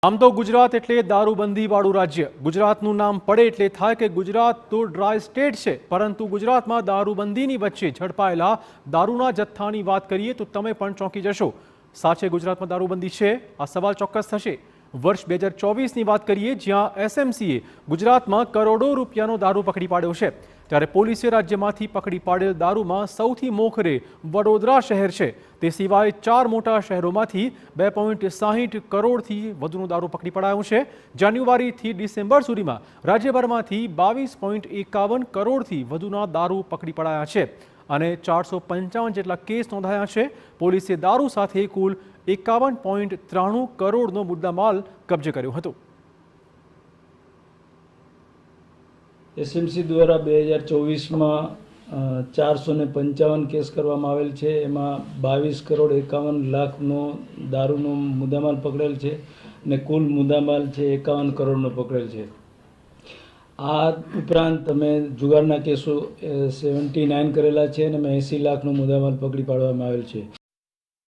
આમ તો ગુજરાત એટલે દારૂબંધીવાળું રાજ્ય। ગુજરાતનું નામ પડે એટલે થાય કે ગુજરાત તો ડ્રાય સ્ટેટ છે, પરંતુ ગુજરાતમાં દારૂબંધીની વચ્ચે ઝડપાયેલા દારૂના જથ્થાની વાત કરીએ તો તમે પણ ચોંકી જશો। સાચે ગુજરાતમાં દારૂબંધી છે? આ સવાલ ચોક્કસ થશે। વર્ષ 2024ની વાત કરીએ, જ્યાં એસએમસીએ ગુજરાતમાં કરોડો રૂપિયાનો દારૂ પકડી પાડ્યો છે, ત્યારે પોલીસે રાજ્યમાંથી પકડી પાડેલ દારૂમાં સૌથી મોખરે વડોદરા શહેર છે। તે સિવાય 4 મોટા શહેરોમાંથી 2.60 કરોડથી વધુનો દારૂ પકડી પડાયો છે। જાન્યુઆરીથી ડિસેમ્બર સુધીમાં રાજ્યભરમાંથી 22.51 કરોડથી વધુના દારૂ પકડી પડાયા છે અને 455 જેટલા કેસ નોંધાયા છે। પોલીસે દારૂ સાથે કુલ 51.93 કરોડનો મુદ્દામાલ કબજે કર્યો હતો। એસએમસી દ્વારા 2024માં 455 કેસ કરવામાં આવેલ છે। એમાં 22 કરોડ 51 લાખનો દારૂનો મુદ્દામાલ પકડેલ છે અને કુલ મુદ્દામાલ છે 51 કરોડનો પકડેલ છે। આ ઉપરાંત અમે જુગારના કેસો 79 કરેલા છે અને 80 લાખનો મુદ્દામાલ પકડી પાડવામાં આવેલ છે।